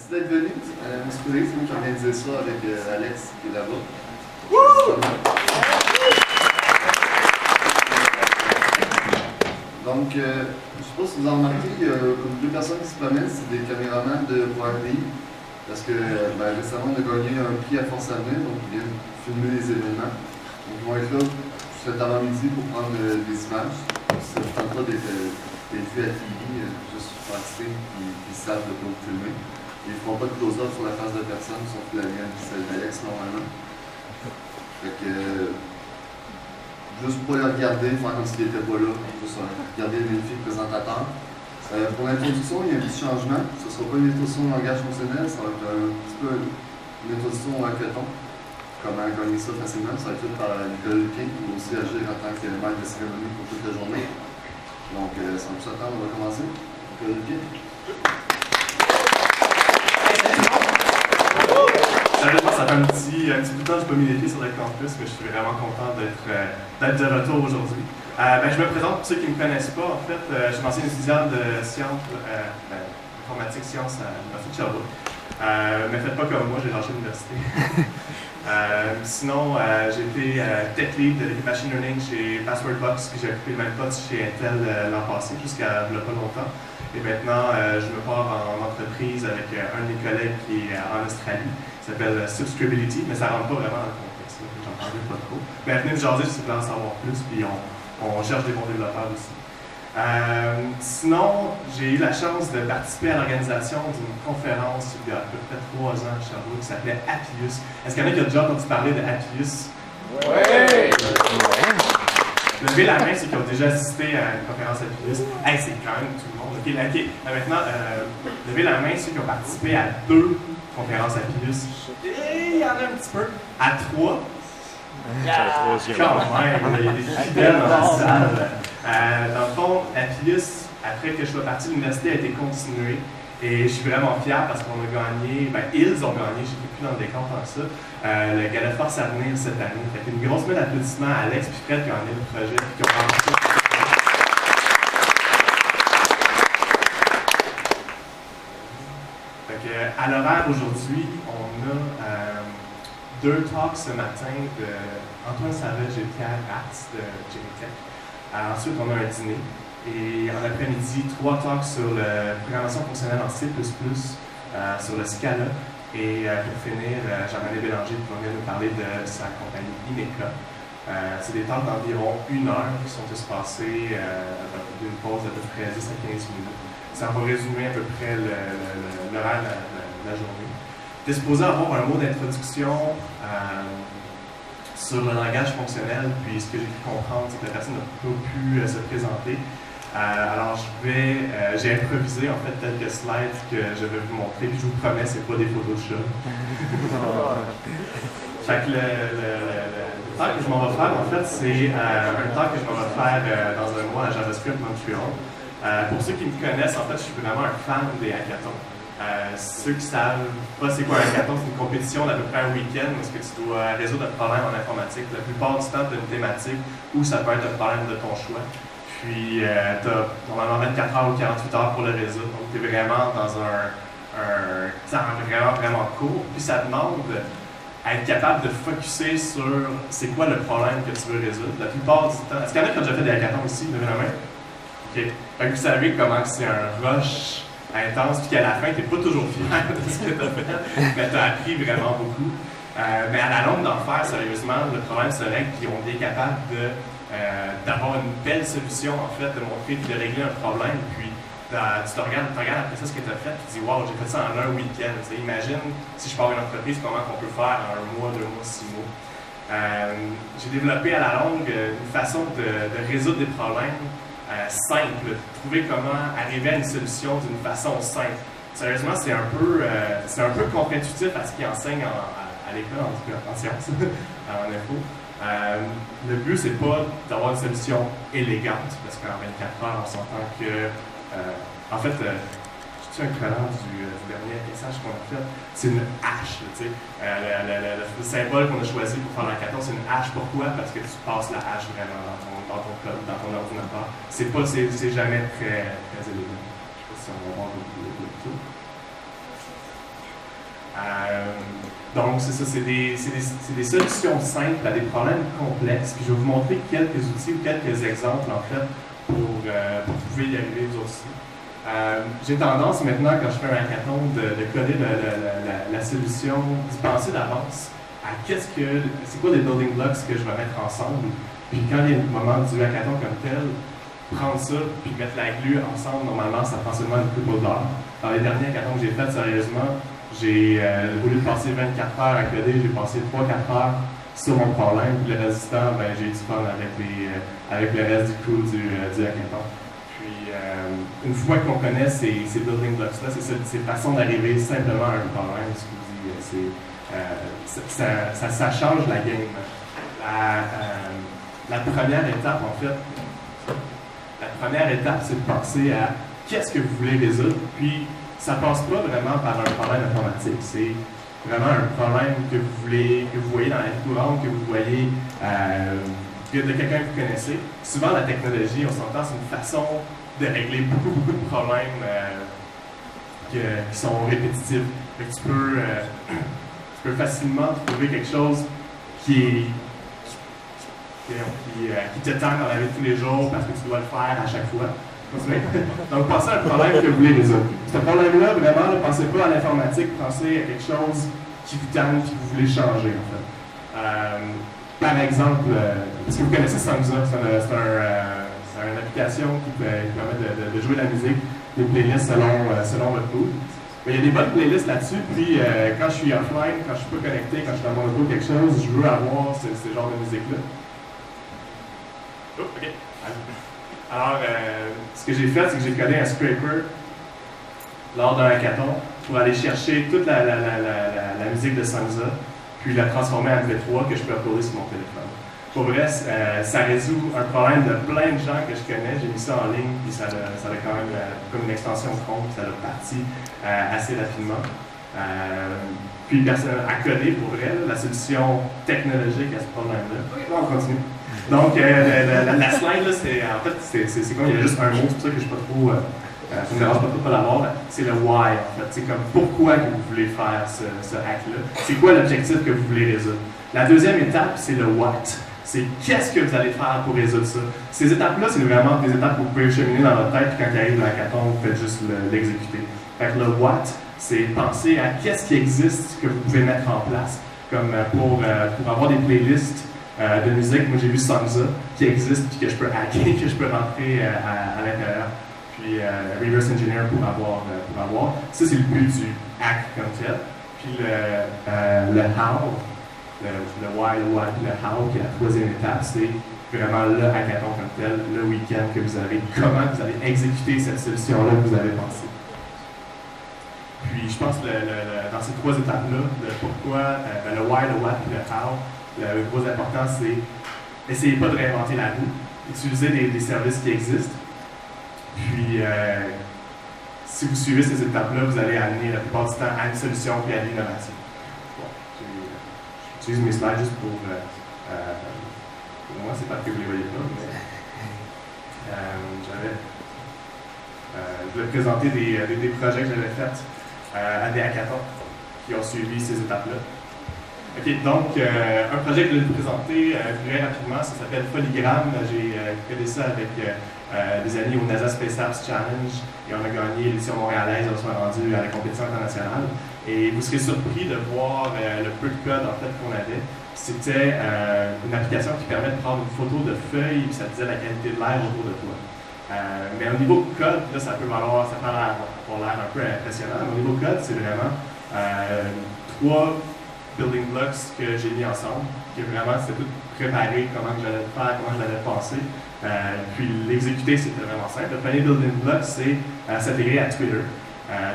Merci d'être venu à la Mousserie. C'est moi qui ai organisé ça avec Alex qui est là-bas. Donc, je ne sais pas si vous avez remarqué, il y a comme deux personnes qui se promènent, c'est des caméramans de Warby. Parce que récemment, on a gagné un prix à Force Avenir, donc ils viennent filmer les événements. Donc, ils vont être là cet avant-midi pour prendre des images. Donc, ça ne tente pas d'être vu à TV, juste participer et ils savent de quoi vous filmer. Ils ne feront pas de close-up sur la face de personne, sauf la mienne et celle d'Alex normalement. Fait que, juste pour les regarder, faire comme s'il n'était pas là, juste regarder le magnifique présentateur. Pour l'introduction, il y a un petit changement. Ce ne sera pas une introduction en langage fonctionnel, ça va être un petit peu une introduction en hackathon. Comment gagner ça facilement. Ça va être fait par Nicolas Luquin, qui va aussi agir en tant que maître de cérémonie pour toute la journée. Donc, sans plus attendre, on va commencer. Nicolas Luquin. Ça fait un petit bout de temps que je n'ai pas mis les pieds sur le campus, mais je suis vraiment content d'être de retour aujourd'hui. Je me présente pour ceux qui ne me connaissent pas. En fait, je suis ancien étudiant de sciences, informatique sciences à l'Université de Sherbrooke. Mais faites pas comme moi, j'ai lâché l'université. Sinon, j'ai été tech lead de l'équipe Machine Learning chez Passwordbox, puis j'ai occupé le même poste chez Intel l'an passé, jusqu'à il n'y a pas longtemps. Et maintenant, je me pars en entreprise avec un de mes collègues qui est en Australie. Ça s'appelle Subscribility, mais ça ne rentre pas vraiment dans le contexte, j'en parle pas trop. Mais venez me jaser si vous voulez en savoir plus, puis on cherche des bons développeurs aussi. Sinon, j'ai eu la chance de participer à l'organisation d'une conférence il y a à peu près 3 ans à Sherbrooke qui s'appelait Appius. Est-ce qu'il y en a qui ont déjà entendu parler de Appius? Ouais! Levez la main ceux qui ont déjà assisté à une conférence Appius. Hey, c'est quand même tout le monde. OK. Maintenant, levez la main ceux qui ont participé à 2 conférences Appius. Il y en a un petit peu. À 3. Quand même, il y a des fidèles dans la salle. Dans le fond, Appius, après que je sois parti de l'université, a été continué. Et je suis vraiment fier parce qu'on a gagné, ils ont gagné, je ne sais plus dans le décompte en ça, le Gala Force Avenir cette année. Fait une grosse main d'applaudissements à Alex et Fred qui ont amené le projet et qui ont pensé. À l'horaire aujourd'hui, on a 2 talks ce matin de Antoine Savage et Pierre Artz de Genetech. Ensuite, on a un dîner. Et en après-midi, 3 talks sur la programmation fonctionnelle en C++, sur le Scala. Et pour finir, Jean-René Bélanger qui va venir nous parler de sa compagnie Ineca. C'est des talks d'environ 1 heure qui sont espacés d'une pause d'à peu près 10 à 15 minutes. Ça va résumer à peu près l'horaire de la journée. Tu es supposé avoir un mot d'introduction sur le langage fonctionnel, puis ce que j'ai pu comprendre, c'est que la personne n'a pas pu se présenter. Alors, j'ai improvisé en fait quelques slides que je vais vous montrer, puis je vous promets, c'est pas des photos de chat. Fait que le talk que je m'en vais faire, en fait, c'est un talk que je m'en vais faire dans un mois à JavaScript Montreal. Pour ceux qui me connaissent, en fait, je suis vraiment un fan des hackathons. Ceux qui savent pas c'est quoi un hackathon, c'est une compétition d'à peu près un week-end où tu dois résoudre un problème en informatique. La plupart du temps, tu as une thématique où ça peut être un problème de ton choix. Puis, tu as normalement 24 heures ou 48 heures pour le résoudre. Donc, tu es vraiment dans un temps vraiment court. Puis, ça demande à être capable de focusser sur c'est quoi le problème que tu veux résoudre. La plupart du temps. Est-ce qu'il y en a qui ont déjà fait des hackathons ici? Levez la main. OK. Fait que vous savez comment c'est un rush intense, puis qu'à la fin, tu n'es pas toujours fier de ce que tu as fait, mais tu as appris vraiment beaucoup. Mais à la longue d'en faire, sérieusement, le problème se règle, puis on est capable d'avoir une belle solution, en fait, de montrer, puis de régler un problème, puis tu te regardes après ça ce que tu as fait, tu te dis « Wow, j'ai fait ça en un week-end. » Imagine, si je pars une entreprise, comment on peut faire en 1 mois, 2 mois, 6 mois. J'ai développé à la longue une façon de résoudre des problèmes simple, trouver comment arriver à une solution d'une façon simple. Sérieusement, c'est un peu contre-intuitif à ce qu'ils enseignent à l'école, en sciences, en info. Le but, c'est pas d'avoir une solution élégante, parce qu'en 24 heures, on s'entend que... en fait, je suis un collant du dernier message qu'on a fait, c'est une hache. Le symbole qu'on a choisi pour faire l'hackathon, c'est une hache. Pourquoi? Parce que tu passes la hache vraiment dans ton code, dans ton ordinateur. C'est jamais très élégant. Je ne sais pas si on va voir le tout. Donc, c'est ça, c'est des solutions simples à des problèmes complexes. Puis je vais vous montrer quelques outils ou quelques exemples, en fait, pour que vous puissiez y arriver vous aussi. J'ai tendance maintenant, quand je fais un hackathon, de coder la solution, d'y penser d'avance à c'est quoi les building blocks que je vais mettre ensemble. Puis quand il y a le moment du hackathon comme tel, prendre ça puis mettre la glue ensemble, normalement, ça prend seulement une couple d'heures. Dans les derniers hackathons que j'ai faits, sérieusement, au lieu de passer 24 heures à coder, j'ai passé 3-4 heures sur mon problème. Puis le résistant, ben, j'ai eu du fun avec le reste du crew du hackathon. Puis, une fois qu'on connaît ces building blocks-là, c'est ces façons d'arriver simplement à un problème, ce que je dis, ça change la game. La première étape, en fait, c'est de penser à qu'est-ce que vous voulez résoudre, puis ça passe pas vraiment par un problème informatique. C'est vraiment un problème que vous voyez dans la vie courante, que vous voyez de quelqu'un que vous connaissez. Souvent, la technologie, on s'entend, c'est une façon de régler beaucoup de problèmes qui sont répétitifs. Tu peux facilement trouver quelque chose qui te tend dans la vie de tous les jours parce que tu dois le faire à chaque fois. Donc, pensez à un problème que vous voulez résoudre. Ce problème-là, vraiment, ne pensez pas à l'informatique, pensez à quelque chose qui vous tente, que vous voulez changer, en fait. Par exemple, est-ce que vous connaissez Samza? C'est une application qui permet de jouer de la musique, des playlists selon votre mood. Mais il y a des bonnes playlists là-dessus, puis quand je suis offline, quand je suis pas connecté, quand je suis dans mon auto ou quelque chose, je veux avoir ce genre de musique-là. Oh, OK. Alors, ce que j'ai fait, c'est que j'ai codé un scraper lors d'un hackathon pour aller chercher toute la musique de Samza, puis la transformer en MP3 que je peux uploader sur mon téléphone. Pour vrai, ça résout un problème de plein de gens que je connais. J'ai mis ça en ligne, puis ça a quand même comme une extension Chrome, ça l'a parti assez rapidement. Puis à coder, pour vrai, la solution technologique à ce problème-là. OK, là, on continue. Donc, la slide, là, c'est comme il y a juste un mot, c'est pour ça que je ne suis pas trop. Ça ne me dérange pas trop de pas l'avoir. C'est le why, en fait. C'est comme pourquoi que vous voulez faire ce hack-là. C'est quoi l'objectif que vous voulez résoudre. La deuxième étape, c'est le what. C'est qu'est-ce que vous allez faire pour résoudre ça. Ces étapes-là, c'est vraiment des étapes que vous pouvez cheminer dans votre tête, puis quand il arrive le hackathon, vous faites juste l'exécuter. Fait que le what, c'est penser à qu'est-ce qui existe que vous pouvez mettre en place, comme pour avoir des playlists de musique. Moi, j'ai vu Samza qui existe, puis que je peux hacker, que je peux rentrer à l'intérieur. Puis reverse engineer pour avoir. Ça, c'est le but du hack comme tel. Puis le how, le why, le what, le how, qui est la troisième étape, c'est vraiment le hackathon comme tel, le week-end que vous avez, comment vous allez exécuter cette solution-là que vous avez pensée. Puis je pense que dans ces trois étapes-là, le pourquoi, le why, le what, et le how, le gros important, c'est essayez pas de réinventer la roue, utilisez des services qui existent. Puis, si vous suivez ces étapes-là, vous allez amener la plupart du temps à une solution et à l'innovation. Bon, j'utilise mes slides juste pour moi, c'est pas que vous les voyez pas, mais je voulais présenter des projets que j'avais faits à des hackathons qui ont suivi ces étapes-là. OK, donc, un projet que je vais vous présenter très rapidement, ça s'appelle Polygram. J'ai créé ça avec des amis au NASA Space Apps Challenge et on a gagné l'édition montréalaise, on s'est rendu à la compétition internationale. Et vous serez surpris de voir le peu de code en fait qu'on avait. C'était une application qui permet de prendre une photo de feuilles et ça disait la qualité de l'air autour de toi. Mais au niveau code, là, ça peut avoir l'air un peu impressionnant. Mais au niveau code, c'est vraiment trois building blocks que j'ai mis ensemble, qui vraiment c'était tout préparé, comment j'allais le faire, comment j'allais le passer. Puis l'exécuter, c'était vraiment simple. Le premier building block, c'est s'intégrer à Twitter.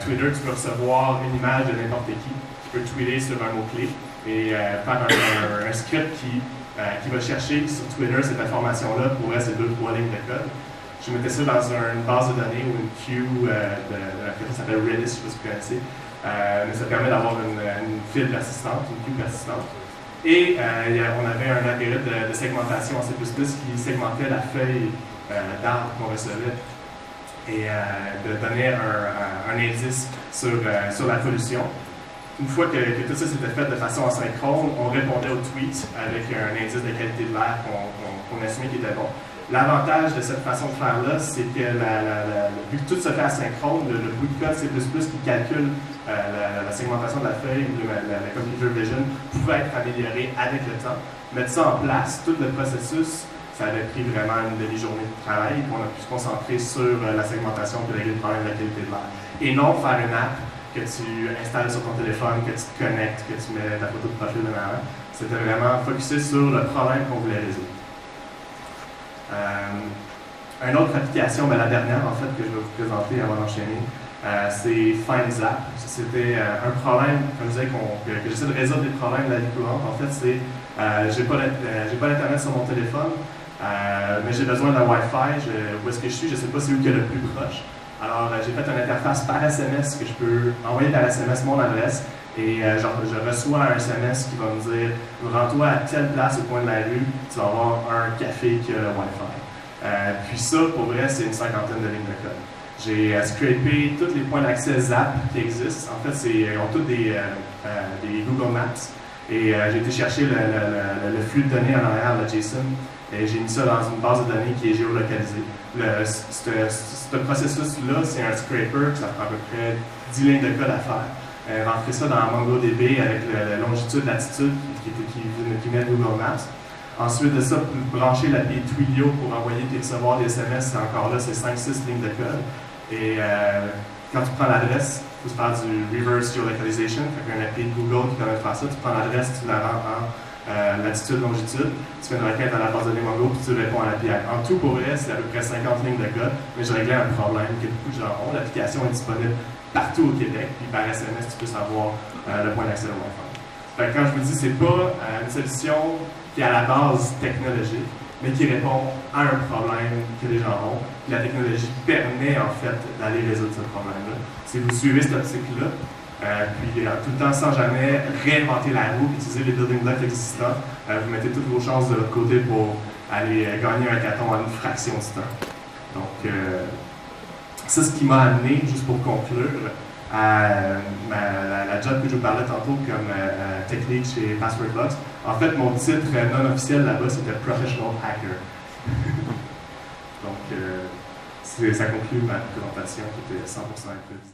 Twitter, tu peux recevoir une image de n'importe qui peut tweeter sur un mot-clé et faire un script qui va chercher sur Twitter cette information-là pour ces 2-3 lignes de code. Je mettais ça dans une base de données ou une queue de l'application qui s'appelle Redis, je ne sais pas si vous connaissez. Mais ça permet d'avoir une file persistante, une queue persistante. Et on avait un algorithme de segmentation en C++ qui segmentait la feuille d'arbre qu'on recevait et de donner un indice sur la solution. une fois que tout ça s'était fait de façon asynchrone, on répondait aux tweets avec un indice de qualité de l'air qu'on assumait qui était bon. L'avantage de cette façon de faire-là, c'est que vu que tout se fait asynchrone, le bout de code C++ qui calcule la segmentation de la feuille ou la computer vision pouvait être amélioré avec le temps. Mettre ça en place, tout le processus, ça avait pris vraiment une demi-journée de travail, on a pu se concentrer sur la segmentation et régler le problème de la qualité de l'air. Et non faire une app que tu installes sur ton téléphone, que tu te connectes, que tu mets ta photo de profil de avant. C'était vraiment focusé sur le problème qu'on voulait résoudre. Une autre application, la dernière en fait que je vais vous présenter avant d'enchaîner, c'est FindZap. C'était un problème, comme je disais, que j'essaie de résoudre des problèmes de la vie courante. En fait, c'est j'ai pas d'internet sur mon téléphone, mais j'ai besoin d'un Wi-Fi. Où est-ce que je suis? Je ne sais pas c'est où qu'il y a le plus proche. Alors, j'ai fait une interface par SMS que je peux envoyer par SMS mon adresse et je reçois un SMS qui va me dire « Rends-toi à telle place au coin de la rue, tu vas avoir un café qui a le Wi-Fi. » Puis ça, pour vrai, c'est une cinquantaine de lignes de code. J'ai scrapé tous les points d'accès Zap qui existent. En fait, ils ont tous des Google Maps. Et j'ai été chercher le flux de données en arrière, le JSON, et j'ai mis ça dans une base de données qui est géolocalisée. Ce processus-là, c'est un scraper qui ça prend à peu près 10 lignes de code à faire. Rentrer ça dans MongoDB avec la longitude, latitude qui met Google Maps. Ensuite de ça, brancher l'API Twilio pour envoyer et recevoir des SMS, c'est encore là, c'est 5-6 lignes de code. Et quand tu prends l'adresse, il faut se faire du reverse geolocalization, fait qu'un API de Google qui permet de faire ça. Tu prends l'adresse, tu la rends en latitude, longitude, tu fais une requête dans la base de données Mongo, puis tu réponds à l'API. En tout, pour vrai, c'est à peu près 50 lignes de code, mais je réglais un problème que beaucoup de gens ont. L'application est disponible partout au Québec, puis par SMS, tu peux savoir le point d'accès au Wi-Fi. Fait que quand je vous dis, c'est pas une solution qui est à la base technologique, mais qui répond à un problème que les gens ont. La technologie permet en fait d'aller résoudre ce problème-là. Si vous suivez cette optique-là, puis tout le temps sans jamais réinventer la roue, utiliser les building blocks existants, vous mettez toutes vos chances de votre côté pour aller gagner un hackathon en une fraction du temps. Donc, c'est ce qui m'a amené, juste pour conclure, à la job que je vous parlais tantôt comme tech lead chez Passwordbox. En fait, mon titre non officiel là-bas, c'était Professional Hacker. Donc, ça conclut ma présentation qui était 100% improvisée.